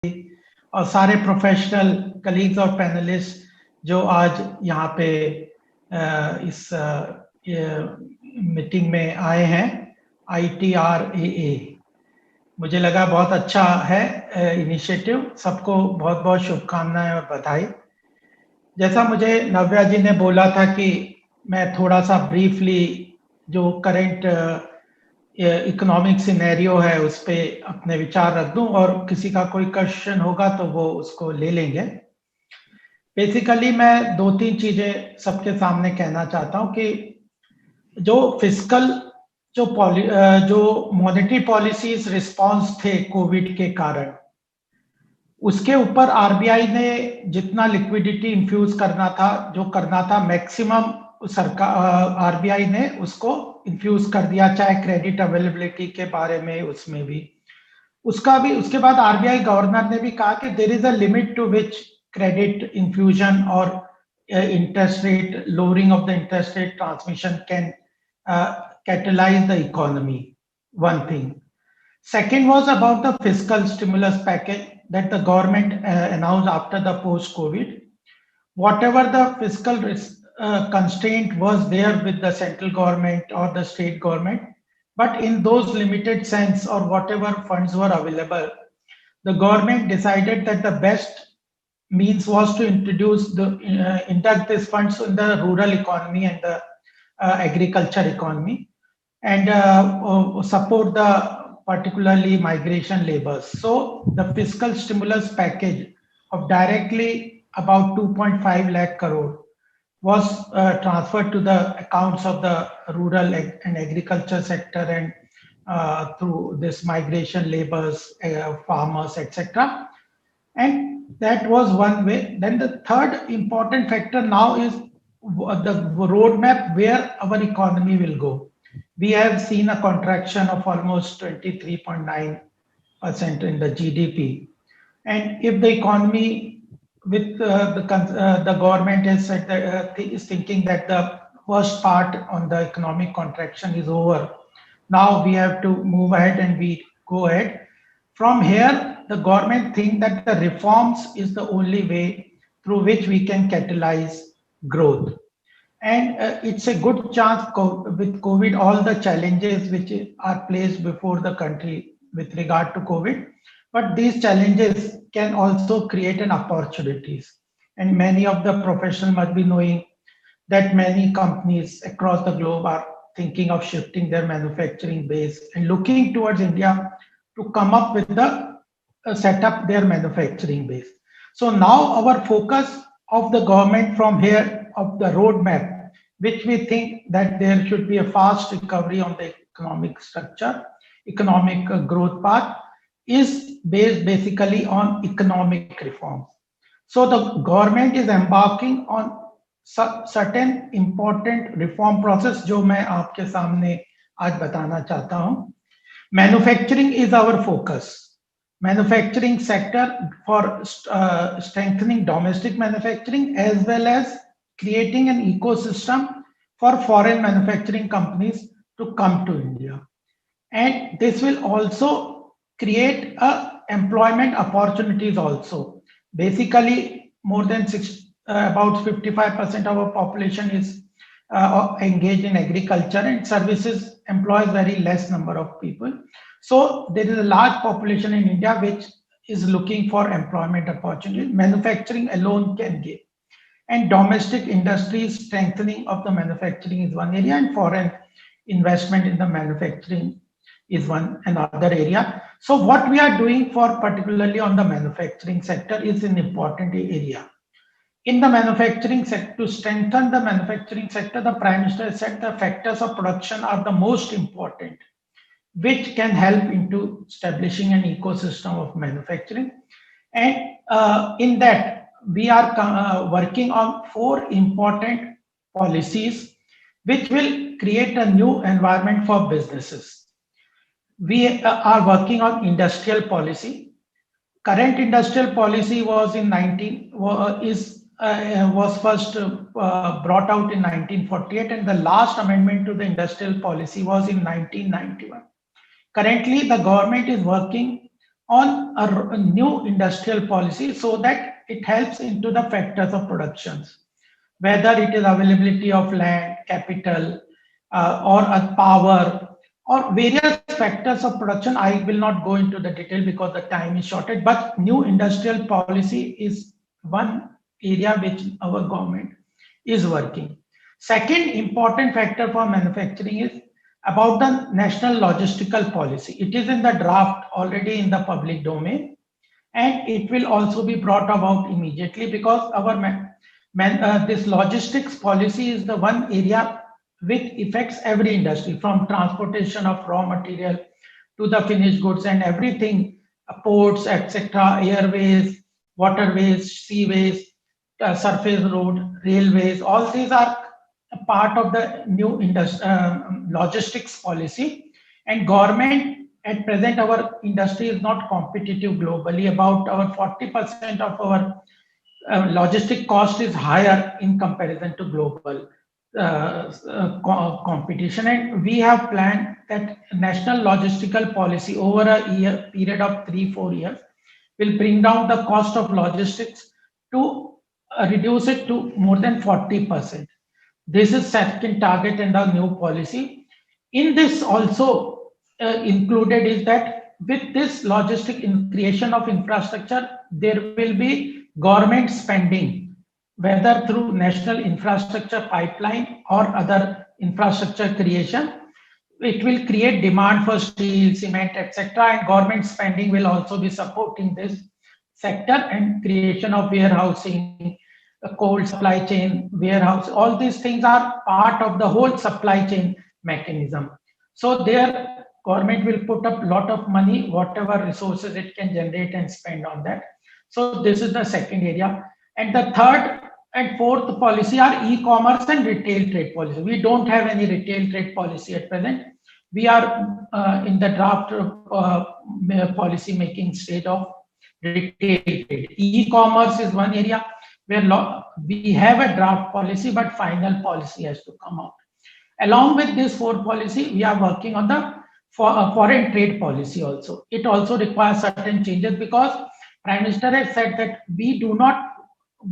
और सारे professional colleagues और पैनलिस्ट जो आज यहाँ पे इस मीटिंग में आए हैं ITRAA। मुझे लगा बहुत अच्छा है इनिशिएटिव। सबको बहुत बहुत शुभकामनाएं और बधाई। जैसा मुझे नव्या जी ने बोला था कि मैं थोड़ा सा ब्रीफली जो करंट इकोनॉमिक सिनेरियो है उस पे अपने विचार रख दूं और किसी का कोई क्वेश्चन होगा तो वो उसको ले लेंगे। बेसिकली मैं दो तीन चीजें सबके सामने कहना चाहता हूं कि जो फिस्कल जो मॉनेटरी पॉलिसीज रिस्पांस थे कोविड के कारण, उसके ऊपर आरबीआई ने जितना लिक्विडिटी इंफ्यूज करना था, जो करना था मैक्सिमम सरकार आरबीआई ने उसको इंफ्यूज कर दिया, चाहे क्रेडिट अवेलेबिलिटी के बारे में उसमें भी उसके बाद आरबीआई गवर्नर ने भी कहा कि there is a limit to which credit infusion और interest rate lowering of the interest rate transmission can catalyze the economy. One thing. Second was about the fiscal stimulus package that the government announced after the post-COVID. Whatever the fiscal constraint was there with the central government or the state government, but in those limited sense or whatever funds were available, the government decided that the best means was to induct these funds in the rural economy and the agriculture economy, and support the particularly migration labors. So the fiscal stimulus package of directly about 2.5 lakh crore was transferred to the accounts of the rural and agriculture sector, and through this migration labors, farmers, etc. And that was one way. Then the third important factor now is the roadmap where our economy will go. We have seen a contraction of almost 23.9% in the GDP. And if the economy with the government is thinking that the worst part on the economic contraction is over, now we have to move ahead and we go ahead. From here, the government think that the reforms is the only way through which we can catalyze growth. And it's a good chance with COVID, all the challenges which are placed before the country with regard to COVID, but these challenges can also create an opportunities. And many of the professionals must be knowing that many companies across the globe are thinking of shifting their manufacturing base and looking towards India to come up with the set up their manufacturing base. So now our focus of the government from here of the roadmap, which we think that there should be a fast recovery on the economic structure, economic growth path, is based basically on economic reforms. So the government is embarking on certain important reform process जो मैं आपके सामने आज बताना चाहता हूँ. Manufacturing is our focus. Manufacturing sector for strengthening domestic manufacturing as well as creating an ecosystem for foreign manufacturing companies to come to India. And this will also create employment opportunities also. Basically, more than about 55% of our population is engaged in agriculture, and services employs very less number of people. So there is a large population in India which is looking for employment opportunities. Manufacturing alone can give. And domestic industries strengthening of the manufacturing is one area, and foreign investment in the manufacturing is another area. So what we are doing for particularly on the manufacturing sector is an important area. In the manufacturing sector, to strengthen the manufacturing sector, the Prime Minister said the factors of production are the most important, which can help into establishing an ecosystem of manufacturing. And in that, we are working on 4 important policies which will create a new environment for businesses. We are working on industrial policy. Current industrial policy was was first brought out in 1948, and the last amendment to the industrial policy was in 1991. Currently, the government is working on a new industrial policy so that it helps into the factors of productions, whether it is availability of land, capital, or a power, or various factors of production. I will not go into the detail because the time is shorted, but new industrial policy is one area which our government is working. Second important factor for manufacturing is about the national logistical policy. It is in the draft already in the public domain, and it will also be brought about immediately because our this logistics policy is the one area which affects every industry, from transportation of raw material to the finished goods and everything, ports, etc., airways, waterways, seaways, surface road, railways. All these are a part of the new logistics policy. And government at present, our industry is not competitive globally. About our 40% of our logistic cost is higher in comparison to global competition, and we have planned that national logistical policy over a year period of 3-4 years will bring down the cost of logistics to reduce it to more than 40%. This is second target in the new policy. In this also included is that with this logistic creation of infrastructure, there will be government spending, whether through national infrastructure pipeline or other infrastructure creation. It will create demand for steel, cement, etc. And government spending will also be supporting this sector, and creation of warehousing, cold supply chain, warehouse. All these things are part of the whole supply chain mechanism. So there, government will put up a lot of money, whatever resources it can generate and spend on that. So this is the second area. And the third and fourth policy are e-commerce and retail trade policy. We don't have any retail trade policy at present. We are in the draft policy making stage of retail trade. E-commerce is one area where we have a draft policy, but final policy has to come out. Along with this fourth policy, we are working on the foreign trade policy also. It also requires certain changes because Prime Minister has said that we do not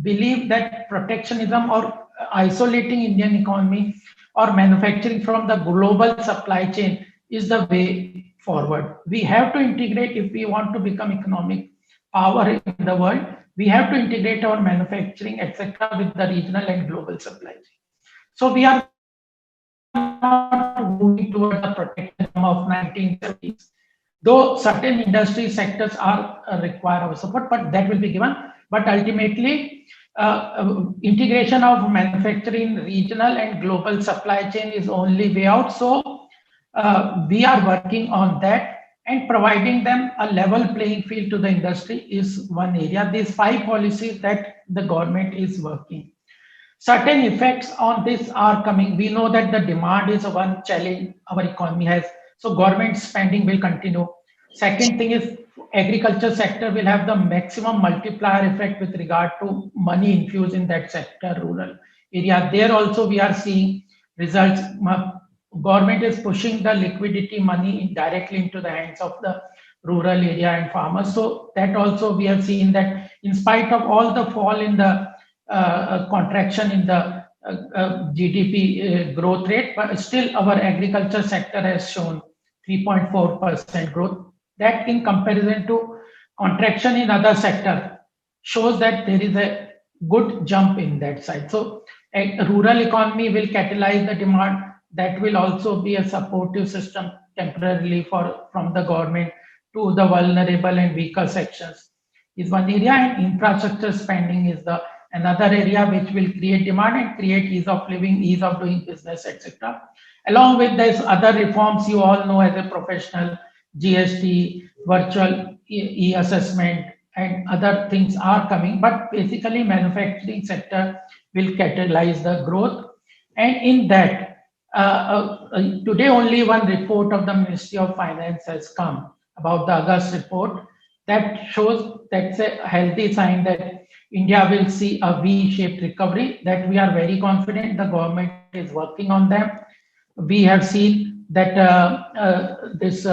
believe that protectionism or isolating Indian economy or manufacturing from the global supply chain is the way forward. We have to integrate if we want to become economic power in the world. We have to integrate our manufacturing, etc., with the regional and global supply chain. So we are not moving towards the protectionism of 1970s. Though certain industry sectors are require our support, but that will be given. But ultimately, integration of manufacturing, regional and global supply chain is only way out. So we are working on that, and providing them a level playing field to the industry is one area. These 5 policies that the government is working. Certain effects on this are coming. We know that the demand is one challenge our economy has. So government spending will continue. Second thing is agriculture sector will have the maximum multiplier effect with regard to money infused in that sector, rural area. There also we are seeing results. Government is pushing the liquidity money directly into the hands of the rural area and farmers. So that also we have seen that in spite of all the fall in the contraction in the GDP growth rate, but still our agriculture sector has shown 3.4% growth. That in comparison to contraction in other sector shows that there is a good jump in that side. So a rural economy will catalyze the demand. That will also be a supportive system temporarily from the government to the vulnerable and weaker sections is one area, and infrastructure spending is the another area which will create demand and create ease of living, ease of doing business, etc. Along with this, other reforms you all know as a professional, GST, virtual e-assessment, and other things are coming. But basically, manufacturing sector will catalyze the growth. And in that, today only one report of the Ministry of Finance has come about the August report that shows that's a healthy sign that India will see a V-shaped recovery, that we are very confident the government is working on them. We have seen that this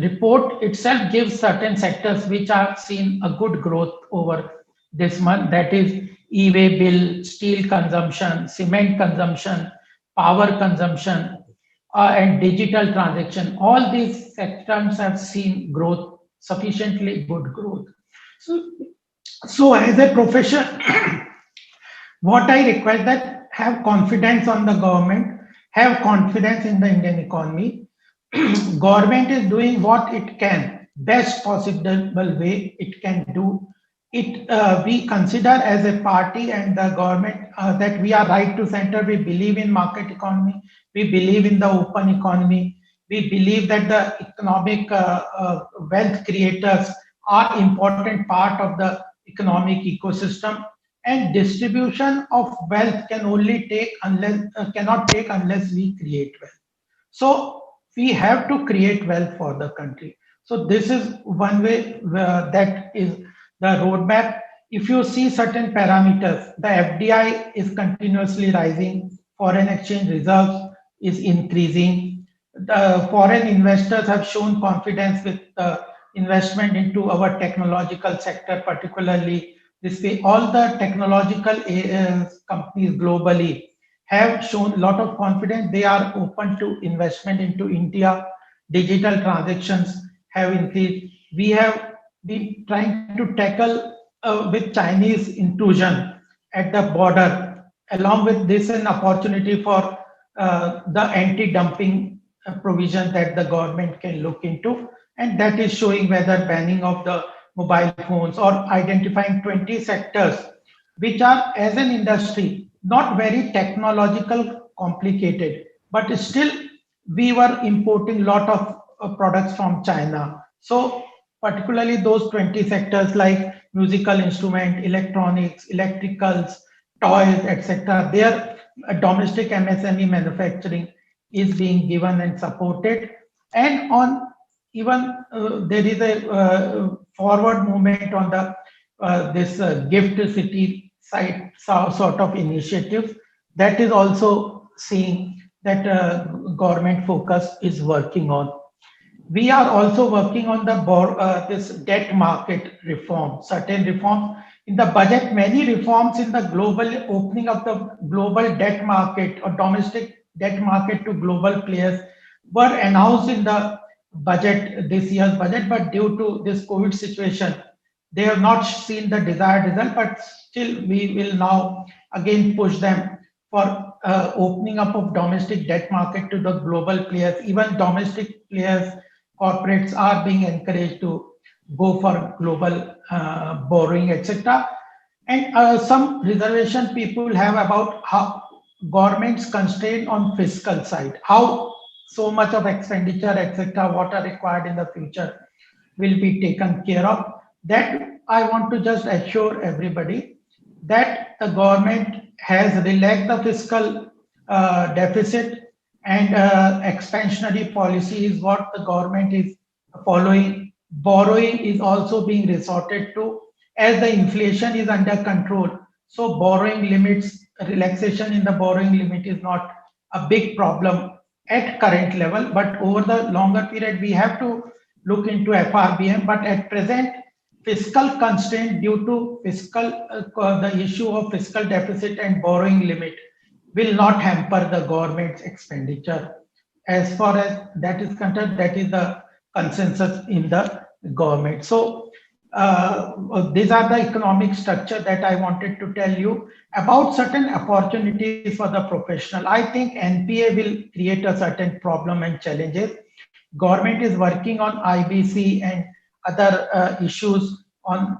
report itself gives certain sectors which are seen a good growth over this month. That is e-way bill, steel consumption, cement consumption, power consumption, and digital transaction. All these sectors have seen growth, sufficiently good growth. So, so as a profession, what I request that have confidence on the government, have confidence in the Indian economy. Government is doing what it can, best possible way it can do. It we consider as a party and the government that we are right to center. We believe in market economy. We believe in the open economy. We believe that the economic wealth creators are important part of the economic ecosystem, and distribution of wealth can only take unless cannot take unless we create wealth. So we have to create wealth for the country. So this is one way that is the roadmap. If you see certain parameters, the FDI is continuously rising, foreign exchange reserves is increasing. The foreign investors have shown confidence with investment into our technological sector, particularly this way. All the technological companies globally have shown a lot of confidence. They are open to investment into India. Digital transactions have increased. We have been trying to tackle with Chinese intrusion at the border. Along with this, an opportunity for the anti-dumping provision that the government can look into, and that is showing whether banning of the mobile phones or identifying 20 sectors which are as an industry not very technological complicated, but still we were importing lot of products from China. So particularly those 20 sectors like musical instrument, electronics, electricals, toys, etc. Their domestic MSME manufacturing is being given and supported. And on even there is a forward movement on the this gift city site sort of initiative that is also seeing that government focus is working on. We are also working on the this debt market reform, certain reforms in the budget, many reforms in the global opening of the global debt market or domestic debt market to global players were announced in the budget, this year's budget, but due to this COVID situation, they have not seen the desired result, but still we will now again push them for opening up of domestic debt market to the global players. Even domestic players, corporates are being encouraged to go for global borrowing, etc. And some reservation people have about how government's constraint on fiscal side, how so much of expenditure, etc., what are required in the future will be taken care of. That I want to just assure everybody that the government has relaxed the fiscal deficit, and expansionary policy is what the government is following. Borrowing is also being resorted to as the inflation is under control. So borrowing limits, relaxation in the borrowing limit is not a big problem at current level, but over the longer period we have to look into FRBM. But at present, fiscal constraint due to fiscal the issue of fiscal deficit and borrowing limit will not hamper the government's expenditure. As far as that is concerned, that is the consensus in the government. So these are the economic structure that I wanted to tell you about. Certain opportunities for the professional. I think NPA will create a certain problem and challenges. Government is working on IBC and other issues on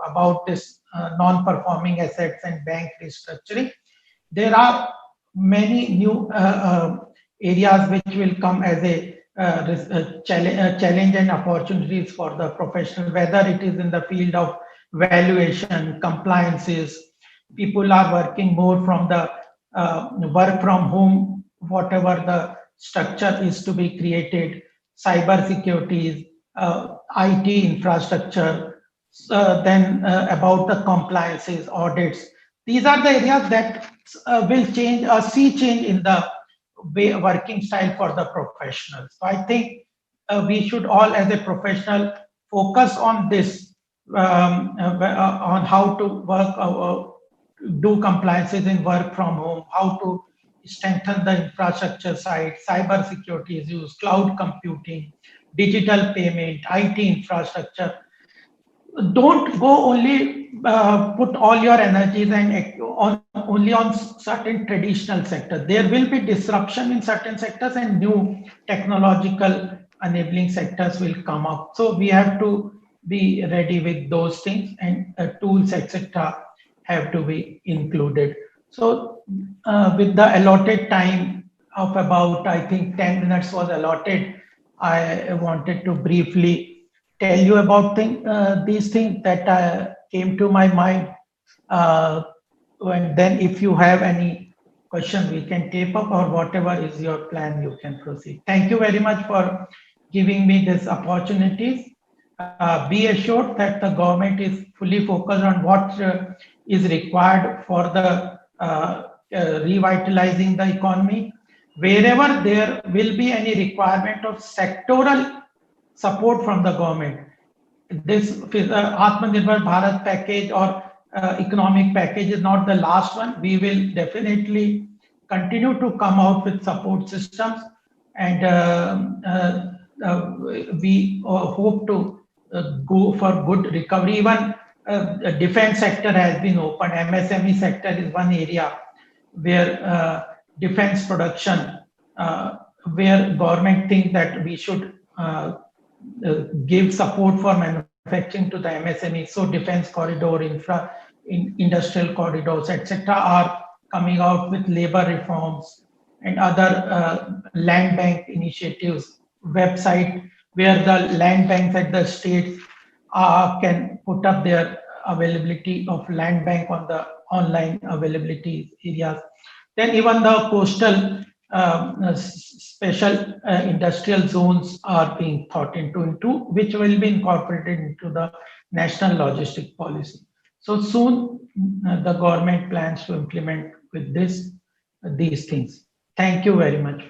about this non-performing assets and bank restructuring. There are many new areas which will come as a challenge and opportunities for the professional, whether it is in the field of valuation, compliances. People are working more from the work from home, whatever the structure is to be created, cyber securities, IT infrastructure, then about the compliances, audits. These are the areas that will change, see change in the working style for the professionals. So I think we should all, as a professional, focus on this, on how to work, do compliances in work from home, how to strengthen the infrastructure side, cyber security issues, cloud computing, digital payment, IT infrastructure. Don't go only put all your energies and on only on certain traditional sectors. There will be disruption in certain sectors and new technological enabling sectors will come up. So we have to be ready with those things, and tools, etc., have to be included. So with the allotted time of about, I think 10 minutes was allotted, I wanted to briefly tell you about these things that came to my mind. And then if you have any question, we can tape up, or whatever is your plan, you can proceed. Thank you very much for giving me this opportunities. Be assured that the government is fully focused on what is required for the revitalizing the economy. Wherever there will be any requirement of sectoral support from the government, this Atmanirbhar Bharat package or economic package is not the last one. We will definitely continue to come out with support systems, and we hope to go for good recovery. Even the defense sector has been opened. MSME sector is one area where defense production, where government think that we should give support for manufacturing to the MSME. So defense corridor, industrial corridors, etc., are coming out with labor reforms and other land bank initiatives, website where the land banks at the states can put up their availability of land bank on the online availability areas. Then even the coastal special industrial zones are being thought into which will be incorporated into the national logistic policy. So soon the government plans to implement with these things. Thank you very much.